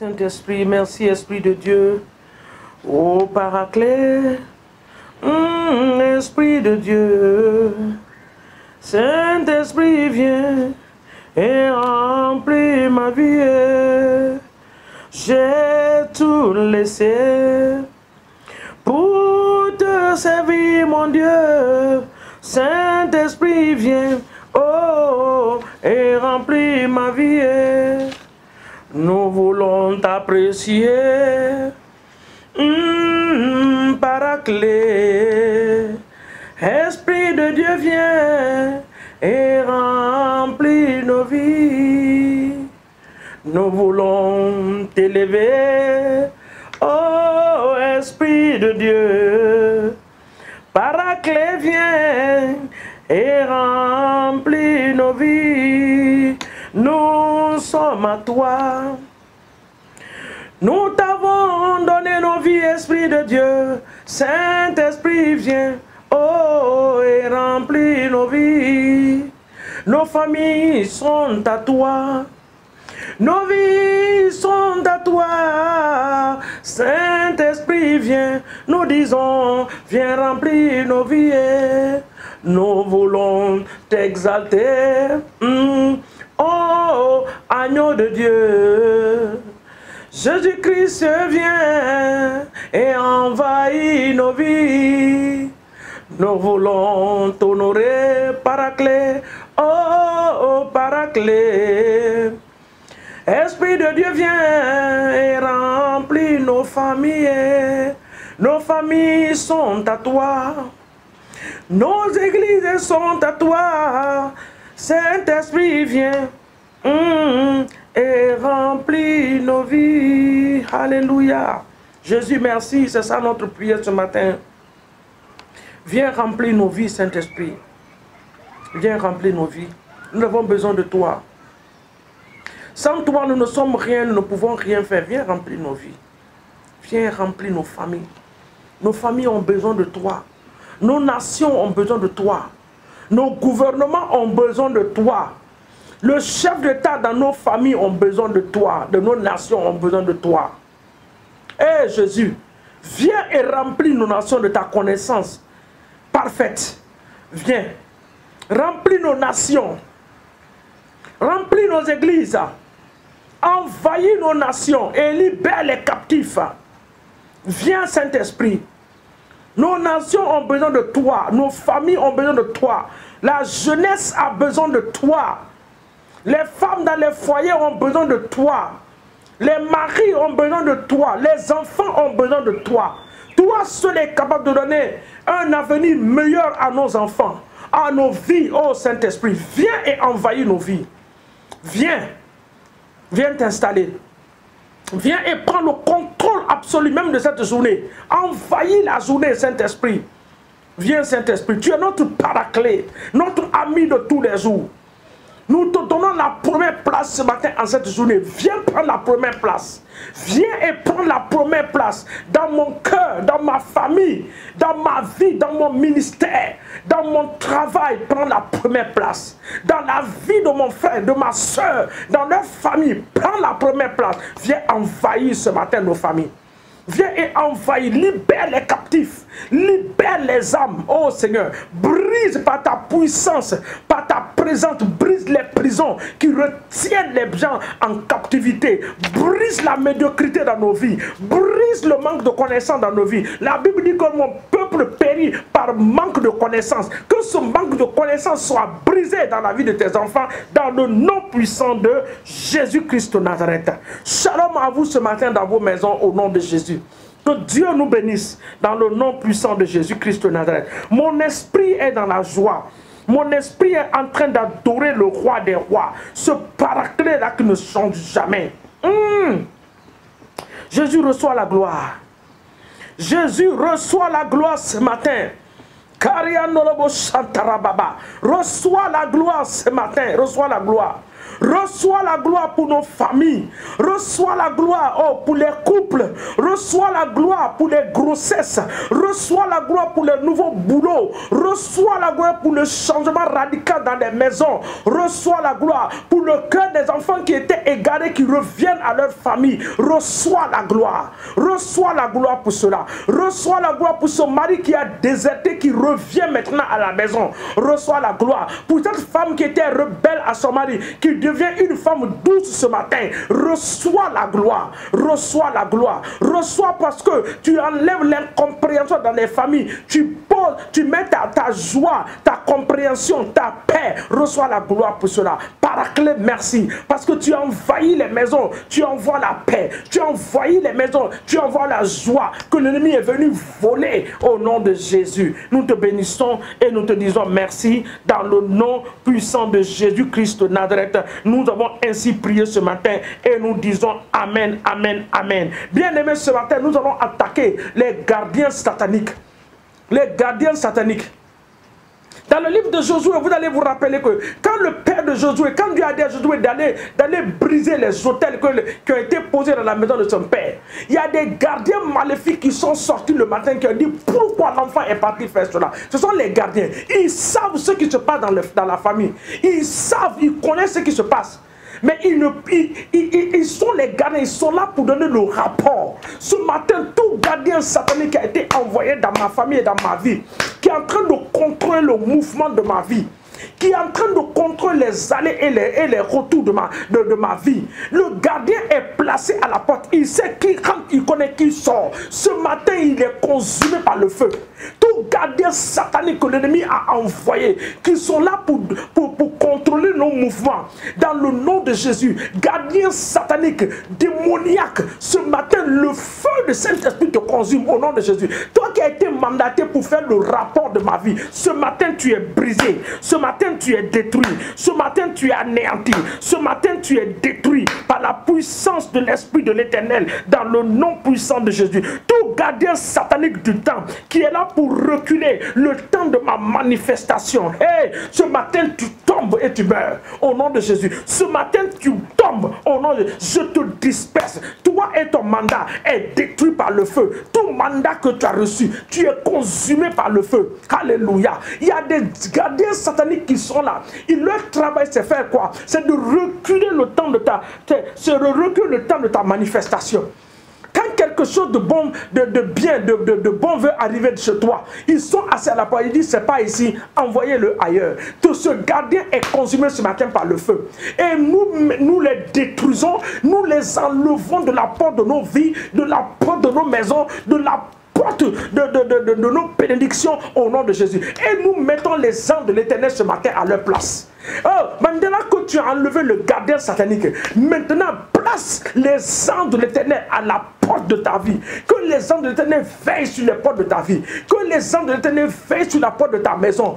Saint-Esprit, merci Esprit de Dieu. Ô Paraclet, Esprit de Dieu, Saint-Esprit viens et remplis ma vie. J'ai tout laissé pour te servir, mon Dieu. Saint-Esprit viens, oh, et remplis ma vie. Nous voulons t'apprécier, Paraclet. Esprit de Dieu viens et remplis nos vies. Nous voulons t'élever, oh Esprit de Dieu. Paraclet viens et remplis nos vies. Nous sommes à toi. Nous t'avons donné nos vies, Esprit de Dieu. Saint-Esprit viens, oh, et remplis nos vies. Nos familles sont à toi. Nos vies sont à toi. Saint-Esprit viens, nous disons, viens remplir nos vies. Nous voulons t'exalter. Oh, agneau de Dieu, Jésus-Christ vient et envahit nos vies. Nous voulons t'honorer, Paraclet, oh, Paraclet. Esprit de Dieu vient et remplit nos familles. Nos familles sont à toi. Nos églises sont à toi. Saint-Esprit vient et remplit nos vies. Alléluia. Jésus, merci. C'est ça notre prière ce matin. Viens remplir nos vies, Saint-Esprit. Viens remplir nos vies. Nous avons besoin de toi. Sans toi, nous ne sommes rien, nous ne pouvons rien faire. Viens remplir nos vies. Viens remplir nos familles. Nos familles ont besoin de toi. Nos nations ont besoin de toi. Nos gouvernements ont besoin de toi. Le chef d'État dans nos familles ont besoin de toi. De nos nations ont besoin de toi. Eh Jésus, viens et remplis nos nations de ta connaissance parfaite. Viens. Remplis nos nations. Remplis nos églises. Envahis nos nations et libère les captifs. Viens Saint-Esprit. Nos nations ont besoin de toi. Nos familles ont besoin de toi. La jeunesse a besoin de toi. Les femmes dans les foyers ont besoin de toi. Les maris ont besoin de toi. Les enfants ont besoin de toi. Toi seul est capable de donner un avenir meilleur à nos enfants, à nos vies. Oh Saint-Esprit, viens et envahis nos vies. Viens. Viens t'installer. Viens et prends le contrôle absolu même de cette journée. Envahis la journée, Saint-Esprit. Viens, Saint-Esprit. Tu es notre Paraclet, notre ami de tous les jours. Nous te donnons la première place ce matin en cette journée. Viens prendre la première place. Viens et prends la première place dans mon cœur, dans ma famille, dans ma vie, dans mon ministère, dans mon travail. Prends la première place. Dans la vie de mon frère, de ma soeur, dans leur famille. Prends la première place. Viens envahir ce matin nos familles. Viens et envahis, libère les captifs, libère les âmes, oh Seigneur. Brise par ta puissance, par ta présence, brise les prisons qui retiennent les gens en captivité. Brise la médiocrité dans nos vies, brise le manque de connaissance dans nos vies. La Bible dit que mon peuple périt par manque de connaissance. Que ce manque de connaissance soit brisé dans la vie de tes enfants, dans le nom puissant de Jésus-Christ de Nazareth. Shalom à vous ce matin dans vos maisons au nom de Jésus. Que Dieu nous bénisse dans le nom puissant de Jésus-Christ de Nazareth. Mon esprit est dans la joie. Mon esprit est en train d'adorer le roi des rois. Ce Paraclet-là qui ne change jamais. Jésus reçoit la gloire. Jésus reçoit la gloire ce matin. Reçois la gloire ce matin. Reçois la gloire. Reçois la gloire pour nos familles. Reçois la gloire pour les couples. Reçois la gloire pour les grossesses. Reçois la gloire pour les nouveaux boulots. Reçois la gloire pour le changement radical dans les maisons. Reçois la gloire pour le cœur des enfants qui étaient égarés, qui reviennent à leur famille. Reçois la gloire. Reçois la gloire pour cela. Reçois la gloire pour son mari qui a déserté, qui revient maintenant à la maison. Reçois la gloire pour cette femme qui était rebelle à son mari, qui devient une femme douce ce matin. Reçois la gloire. Reçois la gloire. Reçois parce que tu enlèves l'incompréhension dans les familles. Tu mets ta joie, ta compréhension, ta paix. Reçois la gloire pour cela. Paraclet, merci. Parce que tu envahis les maisons. Tu envoies la paix. Tu envahis les maisons. Tu envoies la joie que l'ennemi est venu voler au nom de Jésus. Nous te bénissons et nous te disons merci dans le nom puissant de Jésus-Christ de Nazareth. Nous avons ainsi prié ce matin et nous disons amen, amen, amen. Bien-aimés, ce matin, nous allons attaquer les gardiens sataniques. Les gardiens sataniques. Dans le livre de Josué, vous allez vous rappeler que quand le père de Josué, quand Dieu a dit à Josué d'aller briser les autels qui ont été posés dans la maison de son père, il y a des gardiens maléfiques qui sont sortis le matin qui ont dit pourquoi l'enfant est parti faire cela. Ce sont les gardiens. Ils savent ce qui se passe dans la famille. Ils savent, ils connaissent ce qui se passe. Mais ils sont les gardiens, ils sont là pour donner le rapport. Ce matin, tout gardien satanique qui a été envoyé dans ma famille et dans ma vie, qui est en train de contrôler le mouvement de ma vie, qui est en train de contrôler les allées et les retours de ma vie. Le gardien est placé à la porte. Il sait qui rentre, il connaît qui sort. Ce matin, il est consumé par le feu. Tout gardien satanique que l'ennemi a envoyé, qui sont là pour contrôler nos mouvements. Dans le nom de Jésus, gardien satanique, démoniaque, ce matin, le feu de Saint-Esprit te consume au nom de Jésus. Toi qui as été mandaté pour faire le rapport de ma vie, ce matin, tu es brisé. Ce matin, tu es détruit. Ce matin, tu es anéanti. Ce matin, tu es détruit par la puissance de l'Esprit de l'Éternel, dans le nom puissant de Jésus. Tout gardien satanique du temps qui est là pour reculer le temps de ma manifestation. Hey, ce matin, tu tombes et tu meurs au nom de Jésus. Ce matin, tu tombes au nom de Jésus. Je te disperse. Toi et ton mandat est détruit par le feu. Tout mandat que tu as reçu, tu es consumé par le feu. Alléluia. Il y a des gardiens sataniques qui sont là. Leur travail, c'est faire quoi? C'est de reculer le temps de ta manifestation. Quand quelque chose de bon, de bon veut arriver chez toi, ils sont assis à la porte, ils disent c'est pas ici, envoyez-le ailleurs. Tout ce gardien est consumé ce matin par le feu. Et nous les détruisons, nous les enlevons de la porte de nos vies, de la porte de nos maisons, de la porte de nos bénédictions au nom de Jésus. Et nous mettons les anges de l'Éternel ce matin à leur place. Oh, maintenant que tu as enlevé le gardien satanique, maintenant place les anges de l'Éternel à la porte de ta vie. Que les anges de l'Éternel veillent sur les portes de ta vie. Que les anges de l'Éternel veillent sur la porte de ta maison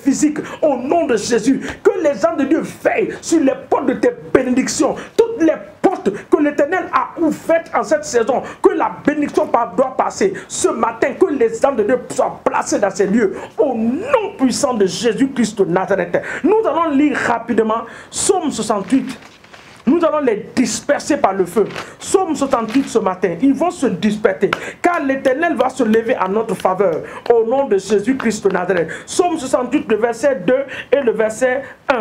physique au nom de Jésus. Que les anges de Dieu veillent sur les portes de tes bénédictions. Toutes les portes que l'Éternel a ouvertes en cette saison, que la bénédiction doit passer. Ce matin, que les anges de Dieu soient placés dans ces lieux au nom puissant de Jésus-Christ de Nazareth. Nous allons lire rapidement Psaume 68. Nous allons les disperser par le feu. Psaume 68 ce matin, ils vont se disperser. Car l'Éternel va se lever en notre faveur. Au nom de Jésus-Christ de Nazareth. Psaume 68, le verset 2 et le verset 1.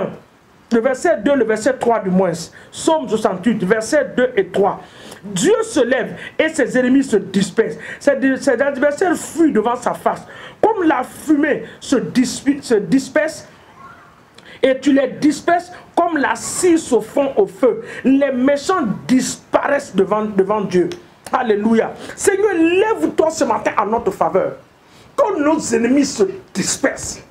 Le verset 2, le verset 3 du moins. Psaume 68, verset 2 et 3. Dieu se lève et ses ennemis se dispersent. Ses adversaires fuient devant sa face. Comme la fumée se disperse, et tu les disperses comme la cire se fond au feu. Les méchants disparaissent devant Dieu. Alléluia. Seigneur, lève-toi ce matin en notre faveur. Que nos ennemis se dispersent.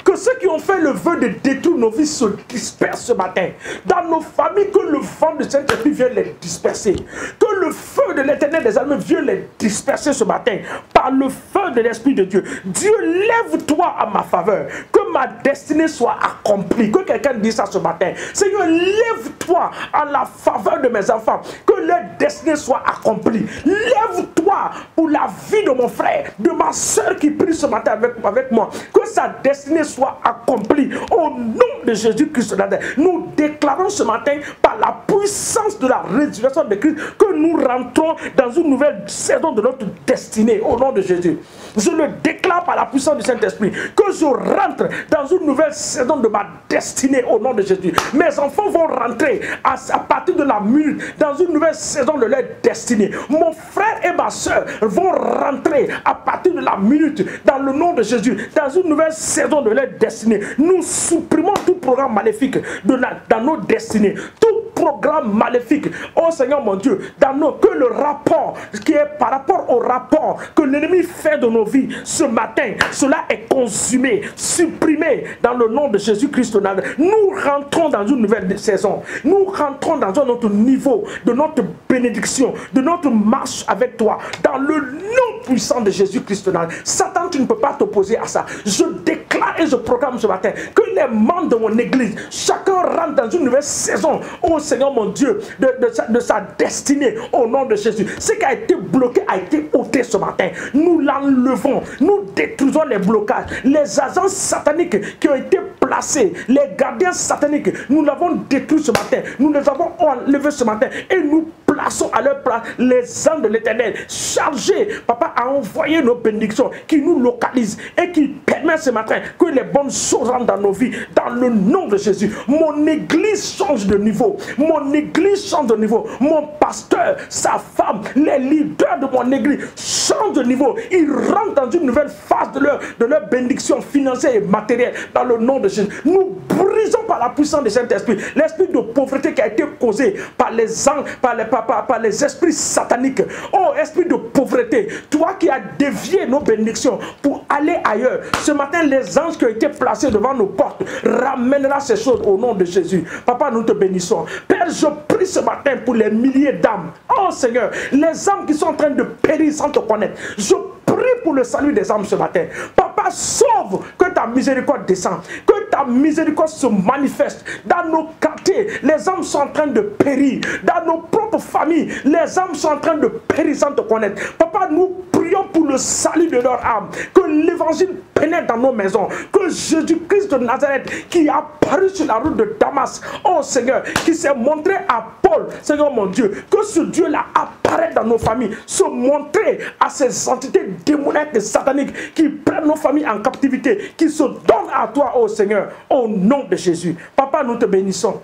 Que ceux qui ont fait le vœu de détruire nos vies se dispersent ce matin. Dans nos familles, que le vent de Saint-Esprit vienne les disperser. Que le feu de l'Éternel des armées vienne les disperser ce matin. Par le feu de l'Esprit de Dieu. Dieu, lève-toi à ma faveur. Que que ma destinée soit accomplie. Que quelqu'un dise ça ce matin. Seigneur, lève-toi en la faveur de mes enfants. Que leur destinée soit accomplie. Lève-toi pour la vie de mon frère, de ma soeur qui prie ce matin avec moi. Que sa destinée soit accomplie. Au nom de Jésus-Christ, nous déclarons ce matin par la puissance de la résurrection de Christ que nous rentrons dans une nouvelle saison de notre destinée. Au nom de Jésus. Je le déclare par la puissance du Saint-Esprit que je rentre dans une nouvelle saison de ma destinée au nom de Jésus. Mes enfants vont rentrer à partir de la minute dans une nouvelle saison de leur destinée. Mon frère et ma soeur vont rentrer à partir de la minute dans le nom de Jésus dans une nouvelle saison de leur destinée. Nous supprimons tout programme maléfique dans nos destinées. Tout programme maléfique, oh Seigneur mon Dieu, que le rapport qui est par rapport au rapport que l'ennemi fait de nos vies ce matin, cela est consumé, supprimé dans le nom de Jésus-Christ. Nous rentrons dans une nouvelle saison, nous rentrons dans un autre niveau de notre bénédiction, de notre marche avec toi, dans le nom puissant de Jésus-Christ. Satan, tu ne peux pas t'opposer à ça. Je déclare et je proclame ce matin que les membres de mon église, chacun rentre dans une nouvelle saison, oh Seigneur mon Dieu, de sa destinée au nom de Jésus. Ce qui a été bloqué a été ôté ce matin. Nous l'enlevons, nous détruisons les blocages, les agents sataniques qui ont été placés, les gardiens sataniques, nous l'avons détruit ce matin, nous les avons enlevés ce matin et nous plaçons à leur place les anges de l'Éternel chargés, papa, à envoyer nos bénédictions qui nous localisent et qui permettent ce matin que les bonnes choses rentrent dans nos vies dans le nom de Jésus. Mon église change de niveau, mon église change de niveau, mon pasteur, sa femme, les leaders de mon église changent de niveau, ils rentrent dans une nouvelle phase de leur bénédiction financière et matérielle dans le nom de Jésus. Nous brisons par la puissance du Saint-Esprit l'esprit de pauvreté qui a été causé par les anges, par les esprits sataniques. Oh, esprit de pauvreté, toi qui as dévié nos bénédictions pour aller ailleurs, ce matin les anges qui ont été placés devant nos portes ramènera ces choses au nom de Jésus. Papa, nous te bénissons. Père, je prie ce matin pour les milliers d'âmes. Oh Seigneur, les âmes qui sont en train de périr sans te connaître. Je prie pour le salut des âmes ce matin. Papa, sauve, que ta miséricorde descende, que ta miséricorde se manifeste dans nos quartiers. Les âmes sont en train de périr. Dans nos propres familles, les âmes sont en train de périr sans te connaître. Papa, nous prions pour le salut de leur âme. Que l'évangile pénètre dans nos maisons. Que Jésus-Christ de Nazareth, qui est apparu sur la route de Damas, oh Seigneur, qui s'est montré à Paul, Seigneur mon Dieu, que ce Dieu-là apparaît dans nos familles, se montrer à ces entités démoniaques et sataniques qui prennent nos familles en captivité, qui se donnent à toi, oh Seigneur, au nom de Jésus. Papa, nous te bénissons.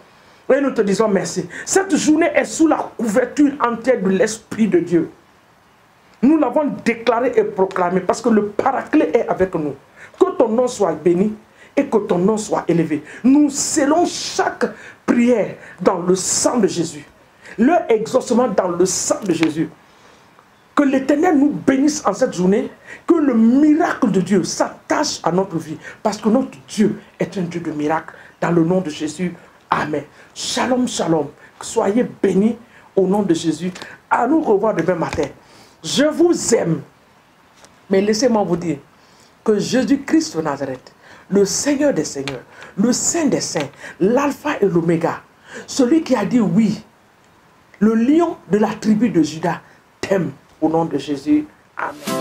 Et nous te disons merci. Cette journée est sous la couverture entière de l'Esprit de Dieu. Nous l'avons déclaré et proclamé parce que le Paraclet est avec nous. Que ton nom soit béni et que ton nom soit élevé. Nous scellons chaque prière dans le sang de Jésus. Leur exaucement dans le sang de Jésus. Que l'Éternel nous bénisse en cette journée. Que le miracle de Dieu s'attache à notre vie. Parce que notre Dieu est un Dieu de miracle. Dans le nom de Jésus. Amen. Shalom, shalom. Soyez bénis au nom de Jésus. À nous revoir demain matin. Je vous aime. Mais laissez-moi vous dire que Jésus-Christ de Nazareth, le Seigneur des Seigneurs, le Saint des Saints, l'Alpha et l'Oméga, celui qui a dit oui, le lion de la tribu de Juda, t'aime au nom de Jésus. Amen.